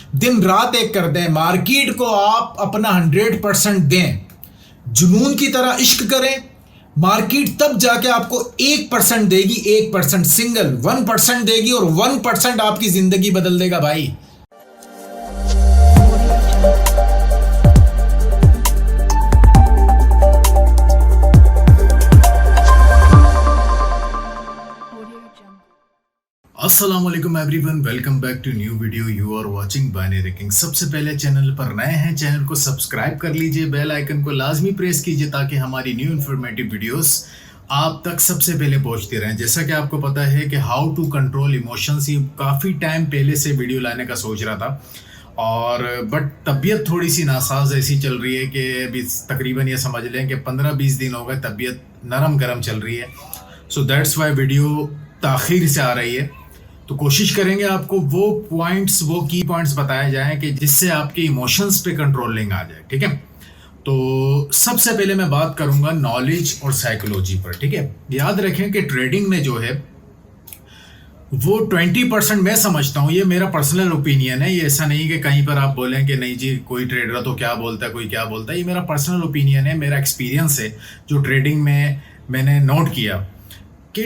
दिन रात एक कर दें, मार्केट को आप अपना 100% दें, जुनून की तरह इश्क करें, मार्केट तब जाके आपको 1% देगी, 1% सिंगल 1% देगी और 1% आपकी जिंदगी बदल देगा भाई। अस्सलामुअलैकुम everyone, welcome back to new video. You are watching binary king. सबसे पहले चैनल पर नए हैं, चैनल को सब्सक्राइब कर लीजिए, बेल आइकन को लाजमी प्रेस कीजिए ताकि हमारी न्यू इन्फॉर्मेटिव वीडियोस आप तक सबसे पहले पहुंचती रहें। जैसा कि आपको पता है कि हाउ टू कंट्रोल इमोशंस, ये काफ़ी टाइम पहले से वीडियो लाने का सोच रहा था और बट तबीयत थोड़ी सी नासाज ऐसी चल रही है कि अभी तकरीबन ये समझ लें कि 15-20 दिन हो गए, तबीयत नरम गरम चल रही है। सो दैट्स वाई वीडियो ताख़ीर से आ रही है। तो कोशिश करेंगे आपको वो की पॉइंट्स बताए जाएं कि जिससे आपके इमोशंस पे कंट्रोलिंग आ जाए। ठीक है, तो सबसे पहले मैं बात करूंगा नॉलेज और साइकोलॉजी पर। ठीक है, याद रखें कि ट्रेडिंग में जो है वो 20% मैं समझता हूँ, ये मेरा पर्सनल ओपिनियन है। ये ऐसा नहीं कि कहीं पर आप बोलें कि नहीं जी कोई ट्रेडर तो क्या बोलता है, कोई क्या बोलता है। ये मेरा पर्सनल ओपिनियन है, मेरा एक्सपीरियंस है जो ट्रेडिंग में मैंने नोट किया कि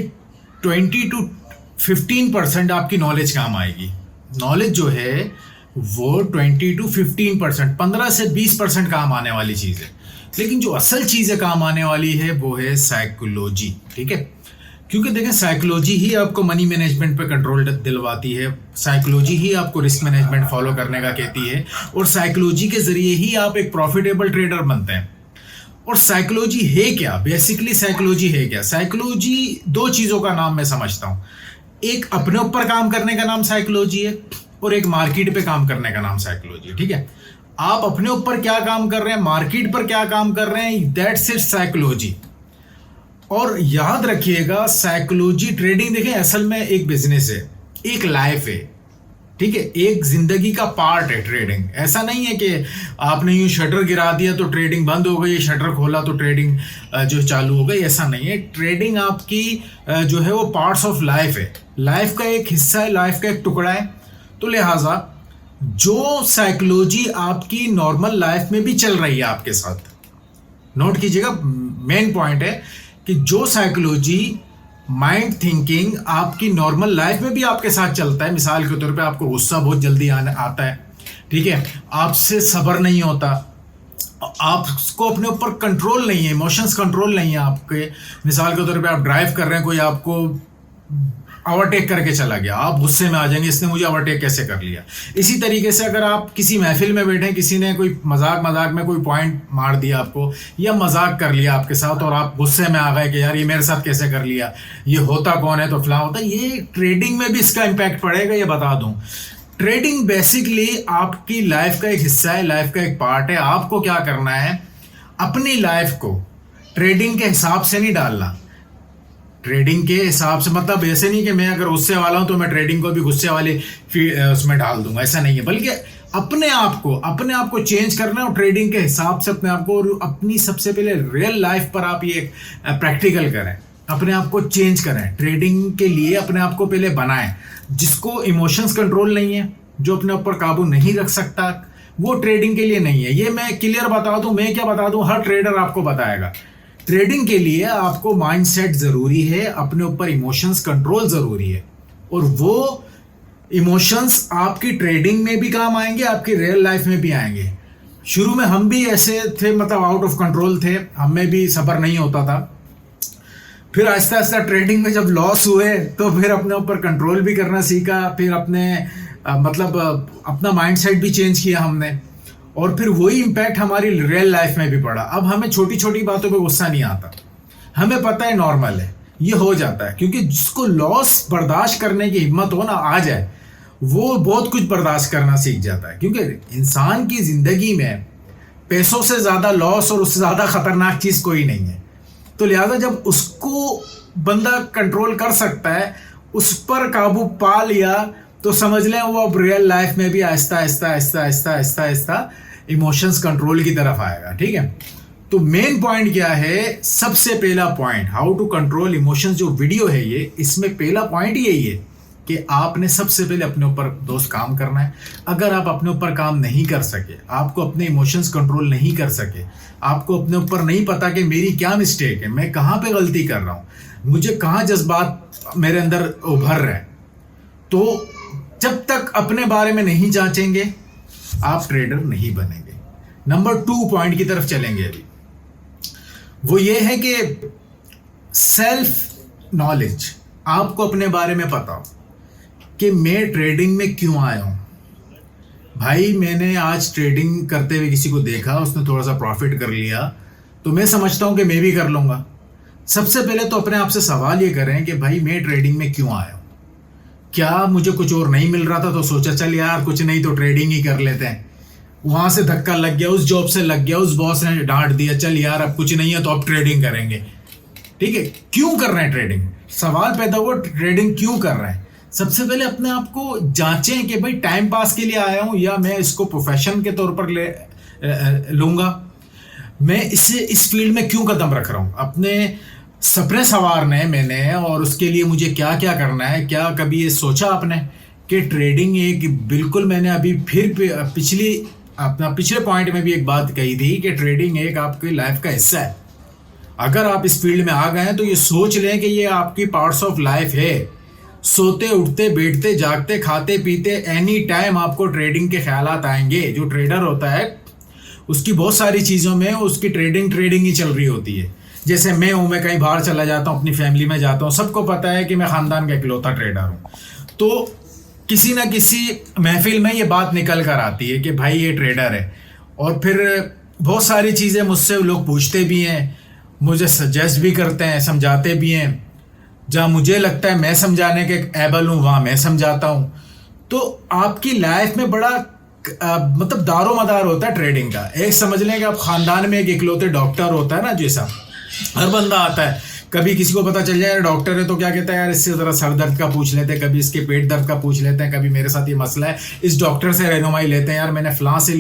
20-15% आपकी नॉलेज काम आएगी। नॉलेज जो है वो 20-15%, 15 से 20% काम आने वाली चीज़ है। लेकिन जो असल चीज़ें काम आने वाली है वो है साइकोलॉजी। ठीक है, क्योंकि देखें साइकोलॉजी ही आपको मनी मैनेजमेंट पे कंट्रोल दिलवाती है, साइकोलॉजी ही आपको रिस्क मैनेजमेंट फॉलो करने का कहती है और साइकोलॉजी के ज़रिए ही आप एक प्रॉफिटेबल ट्रेडर बनते हैं। और साइकोलॉजी है क्या? बेसिकली साइकोलॉजी है क्या? साइकोलॉजी दो चीज़ों का नाम मैं समझता हूँ। एक अपने ऊपर काम करने का नाम साइकोलॉजी है और एक मार्केट पे काम करने का नाम साइकोलॉजी है। ठीक है, आप अपने ऊपर क्या काम कर रहे हैं, मार्केट पर क्या काम कर रहे हैं, दैट्स इट साइकोलॉजी। और याद रखिएगा साइकोलॉजी ट्रेडिंग देखें असल में एक बिजनेस है, एक लाइफ है। ठीक है, एक जिंदगी का पार्ट है ट्रेडिंग। ऐसा नहीं है कि आपने यूं शटर गिरा दिया तो ट्रेडिंग बंद हो गई, शटर खोला तो ट्रेडिंग जो चालू हो गई, ऐसा नहीं है। ट्रेडिंग आपकी जो है वो पार्ट्स ऑफ लाइफ है, लाइफ का एक हिस्सा है, लाइफ का एक टुकड़ा है। तो लिहाजा जो साइकोलॉजी आपकी नॉर्मल लाइफ में भी चल रही है आपके साथ, नोट कीजिएगा, मेन पॉइंट है कि जो साइकोलॉजी माइंड थिंकिंग आपकी नॉर्मल लाइफ में भी आपके साथ चलता है। मिसाल के तौर पे आपको गुस्सा बहुत जल्दी आता है, ठीक है, आपसे सब्र नहीं होता, आपको अपने ऊपर कंट्रोल नहीं है, इमोशंस कंट्रोल नहीं है आपके। मिसाल के तौर पे आप ड्राइव कर रहे हैं, कोई आपको ओवरटेक करके चला गया, आप गुस्से में आ जाएंगे, इसने मुझे ओवरटेक कैसे कर लिया। इसी तरीके से अगर आप किसी महफिल में बैठे, किसी ने कोई मजाक में कोई पॉइंट मार दिया आपको या मजाक कर लिया आपके साथ और आप गुस्से में आ गए कि यार ये मेरे साथ कैसे कर लिया, ये होता कौन है, तो फलां होता। ये ट्रेडिंग में भी इसका इम्पैक्ट पड़ेगा, ये बता दूं। ट्रेडिंग बेसिकली आपकी लाइफ का एक हिस्सा है, लाइफ का एक पार्ट है। आपको क्या करना है, अपनी लाइफ को ट्रेडिंग के हिसाब से नहीं डालना। ट्रेडिंग के हिसाब से मतलब ऐसे नहीं कि मैं अगर गुस्से वाला हूं तो मैं ट्रेडिंग को भी गुस्से वाले उसमें डाल दूंगा, ऐसा नहीं है। बल्कि अपने आप को चेंज करना है और ट्रेडिंग के हिसाब से अपने आप को, और अपनी सबसे पहले रियल लाइफ पर आप ये प्रैक्टिकल करें, अपने आप को चेंज करें। ट्रेडिंग के लिए अपने आप को पहले बनाएं। जिसको इमोशंस कंट्रोल नहीं है, जो अपने ऊपर काबू नहीं रख सकता, वो ट्रेडिंग के लिए नहीं है। ये मैं क्लियर बता दूं, मैं क्या बता दूं, हर ट्रेडर आपको बताएगा। ट्रेडिंग के लिए आपको माइंडसेट जरूरी है, अपने ऊपर इमोशंस कंट्रोल जरूरी है, और वो इमोशंस आपकी ट्रेडिंग में भी काम आएंगे, आपकी रियल लाइफ में भी आएंगे। शुरू में हम भी ऐसे थे, मतलब आउट ऑफ कंट्रोल थे, हमें भी सब्र नहीं होता था। फिर आहिस्ता आहिस्ता ट्रेडिंग में जब लॉस हुए तो फिर अपने ऊपर कंट्रोल भी करना सीखा, फिर अपना माइंडसेट भी चेंज किया हमने, और फिर वही इम्पैक्ट हमारी रियल लाइफ में भी पड़ा। अब हमें छोटी छोटी बातों पे गुस्सा नहीं आता, हमें पता है नॉर्मल है, ये हो जाता है। क्योंकि जिसको लॉस बर्दाश्त करने की हिम्मत हो ना, आ जाए, वो बहुत कुछ बर्दाश्त करना सीख जाता है। क्योंकि इंसान की ज़िंदगी में पैसों से ज़्यादा लॉस और उससे ज़्यादा ख़तरनाक चीज़ कोई नहीं है। तो लिहाजा जब उसको बंदा कंट्रोल कर सकता है, उस पर काबू पा लिया, तो समझ लें वो अब रियल लाइफ में भी आहिस्ता आहिस्ता इमोशंस कंट्रोल की तरफ आएगा। ठीक है, तो मेन पॉइंट क्या है, सबसे पहला point how to control emotions, जो वीडियो है ये, इसमें पहला पॉइंट यही है कि आपने सबसे पहले अपने ऊपर दोस्त काम करना है। अगर आप अपने ऊपर काम नहीं कर सके, आपको अपने इमोशंस कंट्रोल नहीं कर सके, आपको अपने ऊपर नहीं पता कि मेरी क्या मिस्टेक है, मैं कहाँ पे गलती कर रहा हूँ, मुझे कहाँ जज्बात मेरे अंदर उभर रहे हैं, तो जब तक अपने बारे में नहीं जांचेंगे आप ट्रेडर नहीं बनेंगे। नंबर 2 पॉइंट की तरफ चलेंगे अभी, वो ये है कि सेल्फ नॉलेज। आपको अपने बारे में पता हो कि मैं ट्रेडिंग में क्यों आया हूँ। भाई मैंने आज ट्रेडिंग करते हुए किसी को देखा, उसने थोड़ा सा प्रॉफिट कर लिया, तो मैं समझता हूँ कि मैं भी कर लूँगा। सबसे पहले तो अपने आप से सवाल ये करें कि भाई मैं ट्रेडिंग में क्यों आया हूँ। क्या मुझे कुछ और नहीं मिल रहा था तो सोचा चल यार कुछ नहीं तो ट्रेडिंग ही कर लेते हैं। वहाँ से धक्का लग गया, उस जॉब से लग गया, उस बॉस ने डांट दिया, चल यार अब कुछ नहीं है तो अब ट्रेडिंग करेंगे। ठीक है, क्यों कर रहे हैं ट्रेडिंग? सवाल पैदा हुआ ट्रेडिंग क्यों कर रहे हैं। सबसे पहले अपने आप को जांचें कि भाई टाइम पास के लिए आया हूँ या मैं इसको प्रोफेशन के तौर पर लूँगा। मैं इस फील्ड में क्यों कदम रख रहा हूँ। अपने सपने संवारने हैं मैंने, और उसके लिए मुझे क्या क्या करना है। क्या कभी ये सोचा आपने कि ट्रेडिंग एक बिल्कुल, मैंने अभी फिर पिछले पॉइंट में भी एक बात कही थी कि ट्रेडिंग एक आपकी लाइफ का हिस्सा है। अगर आप इस फील्ड में आ गए हैं तो ये सोच लें कि ये आपकी पार्ट्स ऑफ लाइफ है। सोते उठते बैठते जागते खाते पीते एनी टाइम आपको ट्रेडिंग के ख्यालात आएंगे। जो ट्रेडर होता है उसकी बहुत सारी चीज़ों में उसकी ट्रेडिंग ही चल रही होती है। जैसे मैं हूँ, मैं कहीं बाहर चला जाता हूँ, अपनी फैमिली में जाता हूँ, सबको पता है कि मैं ख़ानदान का इकलौता ट्रेडर हूँ, तो किसी ना किसी महफिल में ये बात निकल कर आती है कि भाई ये ट्रेडर है। और फिर बहुत सारी चीज़ें मुझसे लोग पूछते भी हैं, मुझे सजेस्ट भी करते हैं, समझाते भी हैं। जहाँ मुझे लगता है मैं समझाने के एबल हूँ वहाँ मैं समझाता हूँ। तो आपकी लाइफ में बड़ा मतलब दारो मदार होता है ट्रेडिंग का। एक समझ लें कि आप ख़ानदान में एक इकलौते डॉक्टर होता है ना, जैसा हर बंदा आता है, कभी किसी को पता चल जाए यार डॉक्टर है तो क्या कहता है यार इससे ज़रा सर दर्द का पूछ लेते हैं, कभी इसके पेट दर्द का पूछ लेते हैं, कभी मेरे साथ ये मसला है इस डॉक्टर से रहनुमाई लेते हैं, यार मैंने फ़लाँ से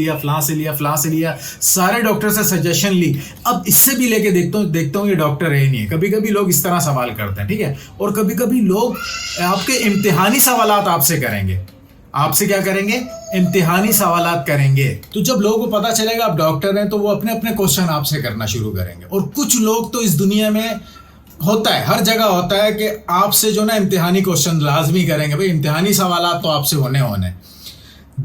लिया, सारे डॉक्टर से सजेशन ली, अब इससे भी लेके देखता हूँ ये डॉक्टर है ही नहीं है। कभी कभी लोग इस तरह सवाल करते हैं, ठीक है। और कभी कभी लोग आपके इम्तिहानी सवालात आपसे करेंगे। आपसे क्या करेंगे? इम्तिहानी सवालात करेंगे। तो जब लोगों को पता चलेगा आप डॉक्टर हैं तो वो अपने अपने क्वेश्चन आपसे करना शुरू करेंगे। और कुछ लोग तो इस दुनिया में होता है, हर जगह होता है कि आपसे जो ना इम्तिहानी क्वेश्चन लाजमी करेंगे। भाई इम्तिहानी सवालात तो आपसे होने।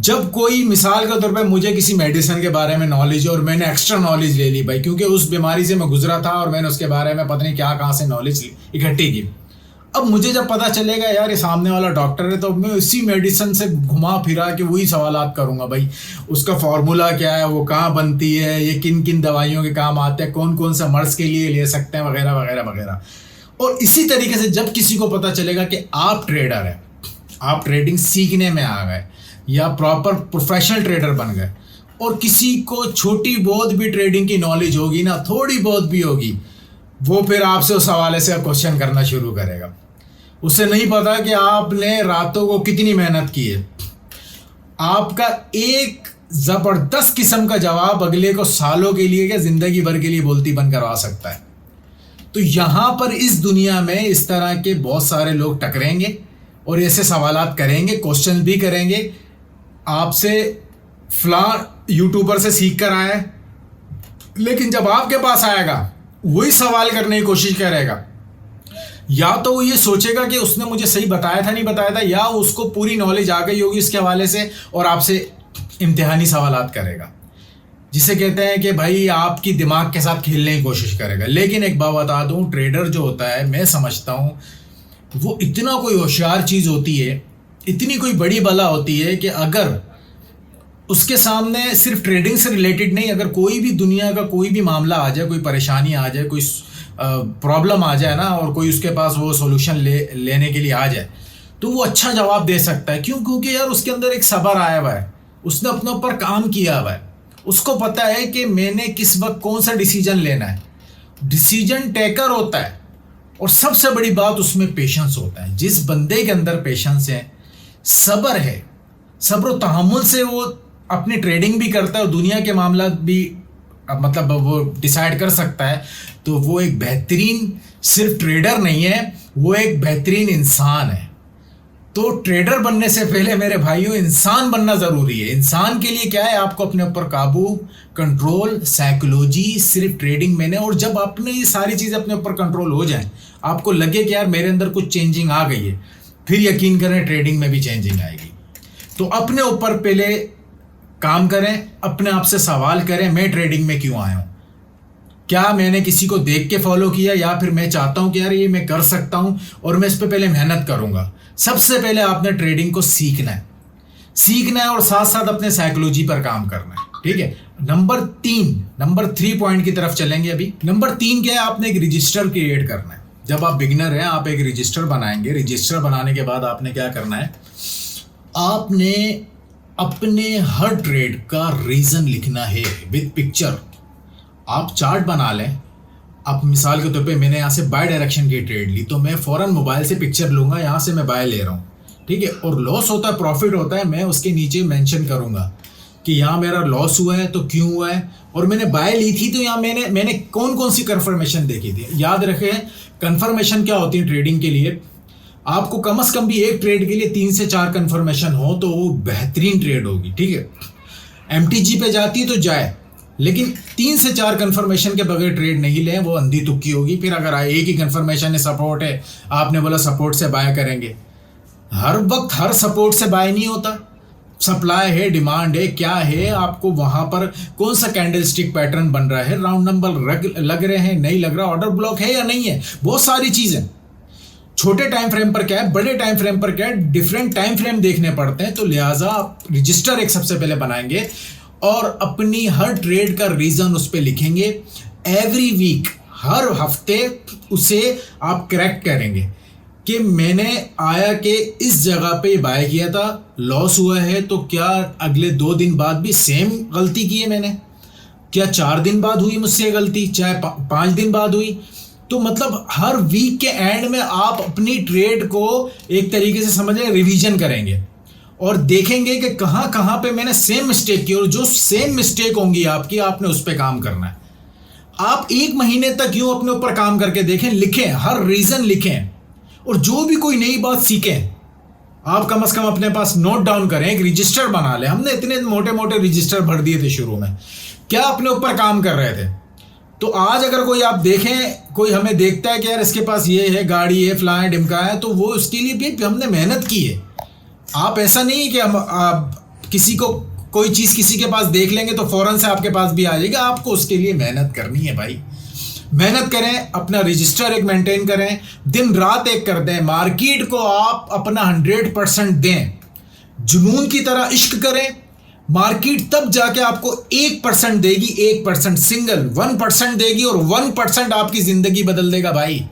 जब कोई मिसाल के तौर पे मुझे किसी मेडिसिन के बारे में नॉलेज है और मैंने एक्स्ट्रा नॉलेज ले ली भाई, क्योंकि उस बीमारी से मैं गुजरा था और मैंने उसके बारे में पता नहीं कहाँ से नॉलेज इकट्ठी की। अब मुझे जब पता चलेगा यार ये सामने वाला डॉक्टर है तो मैं इसी मेडिसिन से घुमा फिरा के वही सवालात करूंगा। भाई उसका फॉर्मूला क्या है, वो कहाँ बनती है, ये किन किन दवाइयों के काम आते हैं, कौन कौन सा मर्ज के लिए ले सकते हैं, वगैरह वगैरह वगैरह। और इसी तरीके से जब किसी को पता चलेगा कि आप ट्रेडर है, आप ट्रेडिंग सीखने में आ गए या प्रॉपर प्रोफेशनल ट्रेडर बन गए, और किसी को छोटी बहुत भी ट्रेडिंग की नॉलेज होगी ना, थोड़ी बहुत भी होगी, वो फिर आपसे उस हवाले से क्वेश्चन करना शुरू करेगा। उसे नहीं पता कि आपने रातों को कितनी मेहनत की है। आपका एक जबरदस्त किस्म का जवाब अगले को सालों के लिए या जिंदगी भर के लिए बोलती बंद करवा सकता है। तो यहां पर इस दुनिया में इस तरह के बहुत सारे लोग टकरेंगे और ऐसे सवालात करेंगे, क्वेश्चन भी करेंगे आपसे। फलां यूट्यूबर से सीख कर आया है, लेकिन जब आपके पास आएगा वही सवाल करने की कोशिश करेगा। या तो वो ये सोचेगा कि उसने मुझे सही बताया था नहीं बताया था, या उसको पूरी नॉलेज आ गई होगी इसके हवाले से और आपसे इम्तिहानी सवालात करेगा, जिसे कहते हैं कि भाई आपकी दिमाग के साथ खेलने की कोशिश करेगा। लेकिन एक बात बता दूं, ट्रेडर जो होता है मैं समझता हूं वो इतना कोई होशियार चीज़ होती है, इतनी कोई बड़ी बला होती है कि अगर उसके सामने सिर्फ ट्रेडिंग से रिलेटेड नहीं, अगर कोई भी दुनिया का कोई भी मामला आ जाए, कोई परेशानी आ जाए, कोई प्रॉब्लम आ जाए ना, और कोई उसके पास वो सोल्यूशन लेने के लिए आ जाए, तो वो अच्छा जवाब दे सकता है। क्यों? क्योंकि यार उसके अंदर एक सब्र आया हुआ है, उसने अपने ऊपर काम किया हुआ है, उसको पता है कि मैंने किस वक्त कौन सा डिसीजन लेना है। डिसीजन टेकर होता है, और सबसे बड़ी बात उसमें पेशेंस होता है। जिस बंदे के अंदर पेशेंस है, सब्र है, सब्र व तहम्मुल से वो अपनी ट्रेडिंग भी करता है और दुनिया के मामला भी मतलब वो डिसाइड कर सकता है, तो वो एक बेहतरीन सिर्फ ट्रेडर नहीं है, वो एक बेहतरीन इंसान है। तो ट्रेडर बनने से पहले मेरे भाइयों इंसान बनना जरूरी है। इंसान के लिए क्या है, आपको अपने ऊपर काबू, कंट्रोल, साइकोलॉजी सिर्फ ट्रेडिंग में नहीं। और जब आपने ये सारी चीजें अपने ऊपर कंट्रोल हो जाए, आपको लगे कि यार मेरे अंदर कुछ चेंजिंग आ गई है, फिर यकीन करें ट्रेडिंग में भी चेंजिंग आएगी। तो अपने ऊपर पहले काम करें, अपने आप से सवाल करें, मैं ट्रेडिंग में क्यों आया हूं? क्या मैंने किसी को देख के फॉलो किया, या फिर मैं चाहता हूं कि यार ये मैं कर सकता हूं और मैं इस पे पहले मेहनत करूंगा। सबसे पहले आपने ट्रेडिंग को सीखना है और साथ साथ अपने साइकोलॉजी पर काम करना है, ठीक है। नंबर 3 पॉइंट की तरफ चलेंगे अभी। नंबर 3 क्या है, आपने एक रजिस्टर क्रिएट करना है। जब आप बिगिनर हैं, आप एक रजिस्टर बनाएंगे। रजिस्टर बनाने के बाद आपने क्या करना है, आपने अपने हर ट्रेड का रीजन लिखना है विद पिक्चर। आप चार्ट बना लें। अब मिसाल के तौर पे मैंने यहाँ से बाय डायरेक्शन की ट्रेड ली, तो मैं फौरन मोबाइल से पिक्चर लूंगा, यहाँ से मैं बाय ले रहा हूँ, ठीक है। और लॉस होता है, प्रॉफिट होता है, मैं उसके नीचे मेंशन करूंगा कि यहाँ मेरा लॉस हुआ है तो क्यों हुआ है, और मैंने बाय ली थी तो यहाँ मैंने कौन कौन सी कंफर्मेशन देखी थी। याद रखें, कंफर्मेशन क्या होती है ट्रेडिंग के लिए, आपको कम से कम भी एक ट्रेड के लिए 3 से 4 कंफर्मेशन हो तो वो बेहतरीन ट्रेड होगी, ठीक है। MTG पे जाती है तो जाए, लेकिन 3 से 4 कंफर्मेशन के बगैर ट्रेड नहीं लें, वो अंधी तुक्की होगी। फिर अगर एक ही कंफर्मेशन है, सपोर्ट है, आपने बोला सपोर्ट से बाय करेंगे, हर वक्त हर सपोर्ट से बाय नहीं होता। सप्लाई है, डिमांड है, क्या है, आपको वहां पर कौन सा कैंडलस्टिक पैटर्न बन रहा है, राउंड नंबर लग रहे हैं, नहीं लग रहा, ऑर्डर ब्लॉक है या नहीं है, बहुत सारी चीजें। छोटे टाइम फ्रेम पर क्या है, बड़े टाइम फ्रेम पर क्या है, डिफरेंट टाइम फ्रेम देखने पड़ते हैं। तो लिहाजा आप रजिस्टर एक सबसे पहले बनाएंगे और अपनी हर ट्रेड का रीजन उस पर लिखेंगे। एवरी वीक, हर हफ्ते उसे आप करेक्ट करेंगे कि मैंने आया कि इस जगह पे बाय किया था, लॉस हुआ है, तो क्या अगले 2 दिन बाद भी सेम गलती की है मैंने? क्या 4 दिन बाद हुई मुझसे गलती, चाहे 5 दिन बाद हुई? तो मतलब हर वीक के एंड में आप अपनी ट्रेड को एक तरीके से समझें, रिवीजन करेंगे और देखेंगे कि कहां कहां पे मैंने सेम मिस्टेक की, और जो सेम मिस्टेक होंगी आपकी, आपने उस पर काम करना है। आप 1 महीने तक यूं अपने ऊपर काम करके देखें, लिखें, हर रीजन लिखें, और जो भी कोई नई बात सीखें, आप कम से कम अपने पास नोट डाउन करें, एक रजिस्टर बना लें। हमने इतने मोटे मोटे रजिस्टर भर दिए थे शुरू में, क्या अपने ऊपर काम कर रहे थे। तो आज अगर कोई आप देखें, कोई हमें देखता है कि यार इसके पास ये है, गाड़ी है, फलां है, ढिमका है, तो वो उसके लिए भी हमने मेहनत की है। आप ऐसा नहीं है कि हम किसी को कोई चीज किसी के पास देख लेंगे तो फौरन से आपके पास भी आ जाएगी। आपको उसके लिए मेहनत करनी है भाई। मेहनत करें, अपना रजिस्टर एक मेंटेन करें, दिन रात एक कर दें, मार्केट को आप अपना 100% दें, जुनून की तरह इश्क करें। मार्केट तब जाके आपको 1% देगी, 1% सिंगल 1% देगी, और 1% आपकी जिंदगी बदल देगा भाई।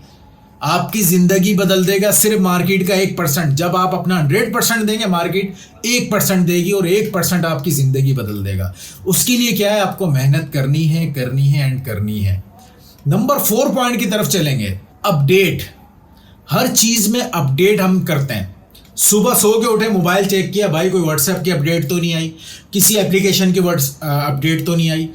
आपकी जिंदगी बदल देगा सिर्फ मार्केट का 1%। जब आप अपना 100% देंगे, मार्केट 1% देगी, और 1% आपकी जिंदगी बदल देगा। उसके लिए क्या है, आपको मेहनत करनी है एंड करनी है। नंबर 4 पॉइंट की तरफ चलेंगे, अपडेट। हर चीज में अपडेट हम करते हैं। सुबह सो के उठे, मोबाइल चेक किया, भाई कोई व्हाट्सएप की अपडेट तो नहीं आई, किसी एप्लीकेशन की अपडेट तो नहीं आई।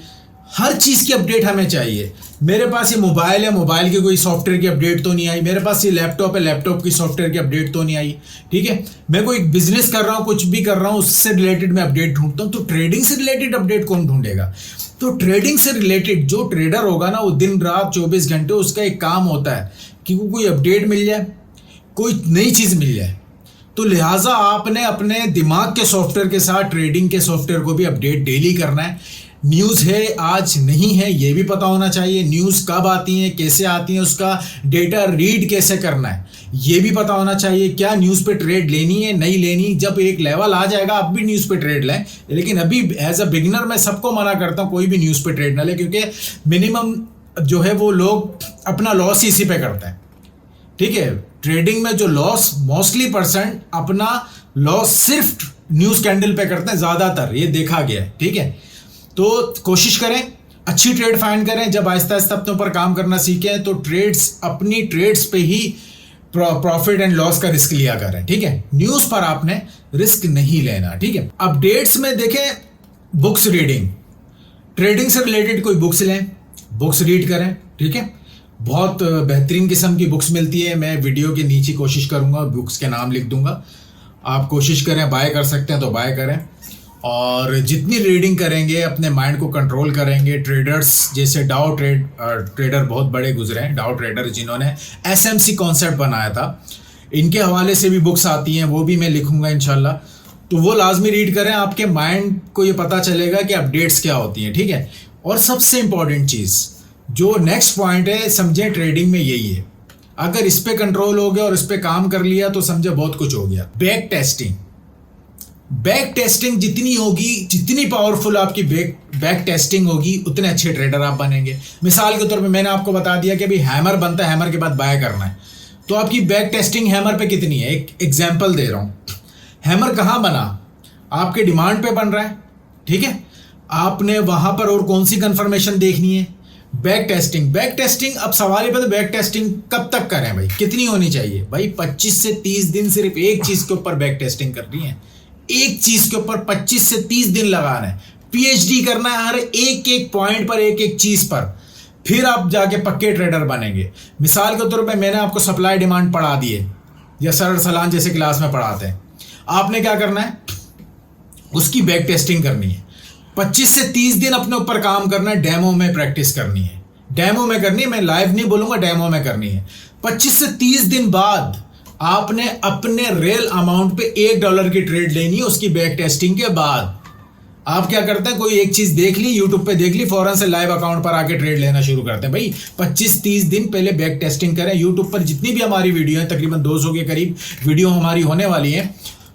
हर चीज की अपडेट हमें चाहिए। मेरे पास ये मोबाइल है, मोबाइल की कोई सॉफ्टवेयर की अपडेट तो नहीं आई। मेरे पास ये लैपटॉप है, लैपटॉप की सॉफ्टवेयर की अपडेट तो नहीं आई, ठीक है। मैं कोई बिजनेस कर रहा हूँ, कुछ भी कर रहा हूँ, उससे रिलेटेड मैं अपडेट ढूंढता हूँ। तो ट्रेडिंग से रिलेटेड अपडेट कौन ढूंढेगा? तो ट्रेडिंग से रिलेटेड जो ट्रेडर होगा ना, वो दिन रात 24 घंटे उसका एक काम होता है कि वो कोई अपडेट मिल जाए, कोई नई चीज मिल जाए। तो लिहाजा आपने अपने दिमाग के सॉफ्टवेयर के साथ ट्रेडिंग के सॉफ्टवेयर को भी अपडेट डेली करना है। न्यूज़ है आज नहीं है, ये भी पता होना चाहिए। न्यूज़ कब आती हैं, कैसे आती हैं, उसका डेटा रीड कैसे करना है, ये भी पता होना चाहिए। क्या न्यूज़ पे ट्रेड लेनी है, नहीं लेनी। जब एक लेवल आ जाएगा आप भी न्यूज़ पे ट्रेड लें, लेकिन अभी एज अ बिगिनर मैं सबको मना करता हूँ कोई भी न्यूज़ पे ट्रेड ना ले, क्योंकि मिनिमम जो है वो लोग अपना लॉस इसी पे करते हैं, ठीक है। ट्रेडिंग में जो लॉस मोस्टली % अपना लॉस सिर्फ न्यूज़ कैंडल पे करते हैं ज़्यादातर, ये देखा गया है, ठीक है। तो कोशिश करें, अच्छी ट्रेड फाइंड करें। जब आहिस्ता आहिस्ता अपने ऊपर काम करना सीखें तो अपनी ट्रेड्स पे ही प्रॉफिट एंड लॉस का रिस्क लिया करें, ठीक है। न्यूज़ पर आपने रिस्क नहीं लेना, ठीक है। अपडेट्स में देखें, बुक्स रीडिंग, ट्रेडिंग से रिलेटेड कोई बुक्स लें, बुक्स रीड करें, ठीक है। बहुत बेहतरीन किस्म की बुक्स मिलती है, मैं वीडियो के नीचे कोशिश करूंगा बुक्स के नाम लिख दूंगा। आप कोशिश करें, बाय कर सकते हैं तो बाय करें, और जितनी रीडिंग करेंगे अपने माइंड को कंट्रोल करेंगे। ट्रेडर्स जैसे डाउ ट्रेडर बहुत बड़े गुजरे हैं, डाउ ट्रेडर जिन्होंने एसएमसी कॉन्सेप्ट बनाया था, इनके हवाले से भी बुक्स आती हैं, वो भी मैं लिखूंगा इंशाल्लाह, तो वो लाजमी रीड करें। आपके माइंड को ये पता चलेगा कि अपडेट्स क्या होती हैं, ठीक है। और सबसे इंपॉर्टेंट चीज़ जो नेक्स्ट पॉइंट है, समझें ट्रेडिंग में यही है, अगर इस पे कंट्रोल हो गया और इस पे काम कर लिया तो समझे बहुत कुछ हो गया। बैक टेस्टिंग जितनी होगी, जितनी पावरफुल आपकी बैक टेस्टिंग होगी, उतने अच्छे ट्रेडर आप बनेंगे। मिसाल के तौर पे मैंने आपको बता दिया कि अभी हैमर बनता है, हैमर के बाद बाय करना है, तो आपकी बैक टेस्टिंग हैमर पे कितनी है। एक एग्जांपल दे रहा हूँ, हैमर कहाँ बना, आपके डिमांड पे बन रहा है, ठीक है। आपने वहां पर और कौन सी कंफर्मेशन देखनी है, बैक टेस्टिंग। अब सवाल ये बैक टेस्टिंग कब तक करें भाई, कितनी होनी चाहिए भाई। 25 से 30 दिन सिर्फ एक चीज के ऊपर बैक टेस्टिंग करनी है, एक चीज के ऊपर 25 से 30 दिन लगाना है, पीएचडी करना है हर एक एक पॉइंट पर, एक एक चीज पर, फिर आप जाके पक्के ट्रेडर बनेंगे। मिसाल के तौर पे मैंने आपको सप्लाई डिमांड पढ़ा दिए, या सरल सलान जैसे क्लास में पढ़ाते हैं, आपने क्या करना है, उसकी बैक टेस्टिंग करनी है। 25 से 30 दिन अपने ऊपर काम करना है, डेमो में प्रैक्टिस करनी है, डेमो में करनी है, मैं लाइव नहीं बोलूंगा, डेमो में करनी है। 25 से 30 दिन बाद आपने अपने रियल अमाउंट पे $1 की ट्रेड लेनी है। उसकी बैक टेस्टिंग के बाद आप क्या करते हैं, कोई एक चीज देख ली, यूट्यूब पे देख ली, फौरन से लाइव अकाउंट पर आके ट्रेड लेना शुरू करते हैं। भाई 25-30 दिन पहले बैक टेस्टिंग करें। यूट्यूब पर जितनी भी हमारी वीडियो है, तकरीबन 200 के करीब वीडियो हमारी होने वाली है,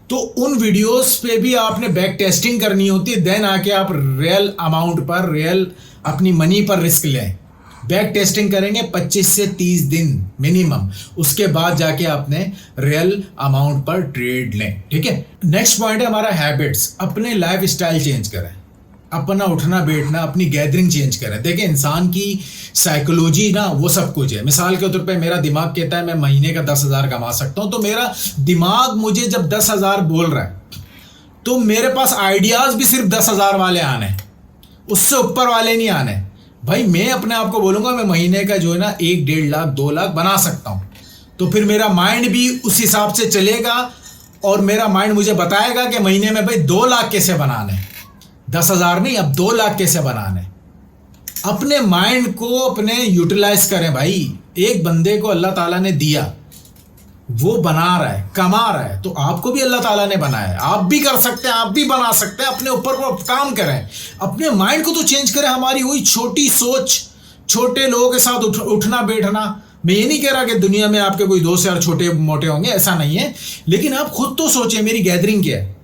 तो उन वीडियोस पे भी आपने बैक टेस्टिंग करनी होती है। देन आके आप रियल अमाउंट पर, रियल अपनी मनी पर रिस्क लें। बैक टेस्टिंग करेंगे 25 से 30 दिन मिनिमम, उसके बाद जाके आपने रियल अमाउंट पर ट्रेड लें, ठीक है। नेक्स्ट पॉइंट है हमारा हैबिट्स। अपने लाइफ स्टाइल चेंज करें, अपना उठना बैठना, अपनी गैदरिंग चेंज करें। देखिए इंसान की साइकोलॉजी ना वो सब कुछ है। मिसाल के तौर पे मेरा दिमाग कहता है मैं महीने का 10,000 कमा सकता हूं, तो मेरा दिमाग मुझे जब 10,000 बोल रहा है तो मेरे पास आइडियाज भी सिर्फ 10,000 वाले आने, उससे ऊपर वाले नहीं आने। भाई मैं अपने आप को बोलूंगा मैं महीने का जो है ना 1-1.5 लाख 2 लाख बना सकता हूं, तो फिर मेरा माइंड भी उस हिसाब से चलेगा और मेरा माइंड मुझे बताएगा कि महीने में भाई 2 लाख कैसे बनाने, 10,000 नहीं, अब 2 लाख कैसे बनाने। अपने माइंड को अपने यूटिलाइज करें भाई। एक बंदे को अल्लाह ताला ने दिया, वो बना रहा है, कमा रहा है, तो आपको भी अल्लाह ताला ने बनाया है, आप भी कर सकते हैं, आप भी बना सकते हैं। अपने ऊपर को काम करें, अपने माइंड को तो चेंज करें। हमारी वही छोटी सोच, छोटे लोगों के साथ उठना बैठना। मैं ये नहीं कह रहा कि दुनिया में आपके कोई दोस्त यार छोटे मोटे होंगे, ऐसा नहीं है, लेकिन आप खुद तो सोचें मेरी गैदरिंग क्या है,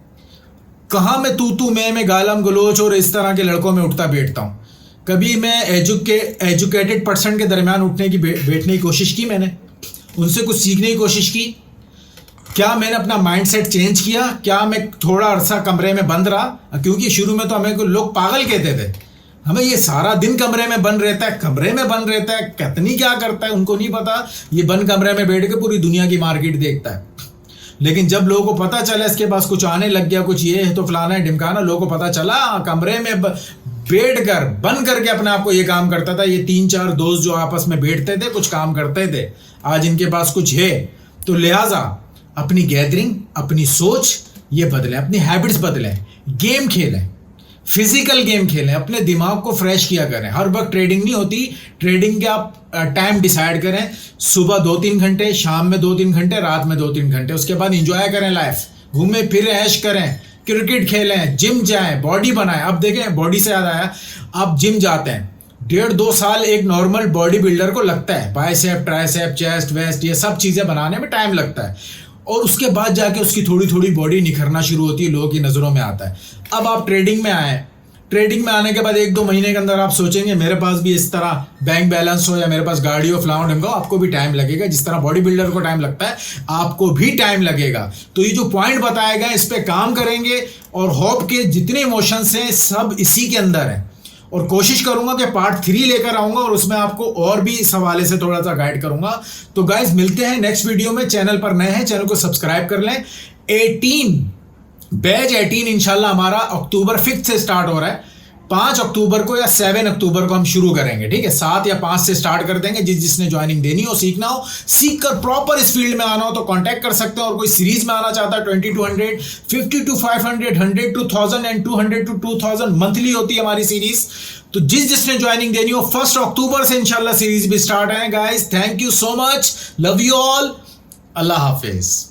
कहाँ मैं तू मैं गालम गलोच और इस तरह के लड़कों में उठता बैठता हूँ। कभी मैं एजुकेटेड पर्सन के दरमियान उठने की बैठने की कोशिश की, मैंने उनसे कुछ सीखने की कोशिश की। क्या मैंने अपना माइंडसेट चेंज किया? क्या मैं थोड़ा अरसा कमरे में बंद रहा? क्योंकि शुरू में तो हमें को लोग पागल कहते थे, हमें ये सारा दिन कमरे में बंद रहता है, कमरे में बंद रहता है, कितनी क्या करता है, उनको नहीं पता ये बंद कमरे में बैठ के पूरी दुनिया की मार्केट देखता है। लेकिन जब लोगों को पता चला इसके पास कुछ आने लग गया, कुछ ये है तो फलाना है ढिमकाना, लोगों को पता चला कमरे में बैठ कर बंद करके अपने आप को ये काम करता था। ये 3-4 दोस्त जो आपस में बैठते थे, कुछ काम करते थे, आज इनके पास कुछ है। तो लिहाजा अपनी गैदरिंग, अपनी सोच ये बदलें, अपनी हैबिट्स बदलें, गेम खेलें, फिजिकल गेम खेलें, अपने दिमाग को फ्रेश किया करें। हर वक्त ट्रेडिंग नहीं होती, ट्रेडिंग के आप टाइम डिसाइड करें, सुबह 2-3 घंटे, शाम में 2-3 घंटे, रात में 2-3 घंटे, उसके बाद इंजॉय करें लाइफ, घूमें फिरें, ऐश करें, क्रिकेट खेलें, जिम जाएं, बॉडी बनाएं। अब देखें, बॉडी से याद आया, आप जिम जाते हैं, 1.5-2 साल एक नॉर्मल बॉडी बिल्डर को लगता है, बाइसेप, ट्राइसेप, चेस्ट, वेस्ट, ये सब चीज़ें बनाने में टाइम लगता है, और उसके बाद जाके उसकी थोड़ी थोड़ी बॉडी निखरना शुरू होती है, लोगों की नज़रों में आता है। अब आप ट्रेडिंग में आए, ट्रेडिंग में आने के बाद 1-2 महीने के अंदर आप सोचेंगे मेरे पास भी इस तरह बैंक बैलेंस हो, या मेरे पास गाड़ी हो, फ्लाउंड हो, आपको भी टाइम लगेगा। जिस तरह बॉडी बिल्डर को टाइम लगता है, आपको भी टाइम लगेगा। तो ये जो पॉइंट बताया गया, इस पे काम करेंगे, और होप के जितने इमोशंस हैं सब इसी के अंदर हैं। और कोशिश करूंगा कि पार्ट 3 लेकर आऊंगा, और उसमें आपको और भी इस हवाले से थोड़ा सा गाइड करूंगा। तो गाइज मिलते हैं नेक्स्ट वीडियो में। चैनल पर नए हैं, चैनल को सब्सक्राइब कर लें। बैच 18 इंशाल्लाह हमारा अक्टूबर 5 से स्टार्ट हो रहा है। 5 अक्टूबर को या 7 अक्टूबर को हम शुरू करेंगे, ठीक है। 7 या 5 से स्टार्ट कर देंगे। जिसने ज्वाइनिंग देनी हो, सीखना हो, सीख कर प्रॉपर इस फील्ड में आना हो तो कांटेक्ट कर सकते हैं। और कोई सीरीज में आना चाहता है 20 to 100, 50 to 500, 100 to 1000 and 200 to 2000 monthly होती है हमारी सीरीज। तो जिसने ज्वाइनिंग देनी हो 1 अक्टूबर से इंशाल्लाह सीरीज भी स्टार्ट है guys. Thank you so much, love you all, Allah Hafiz.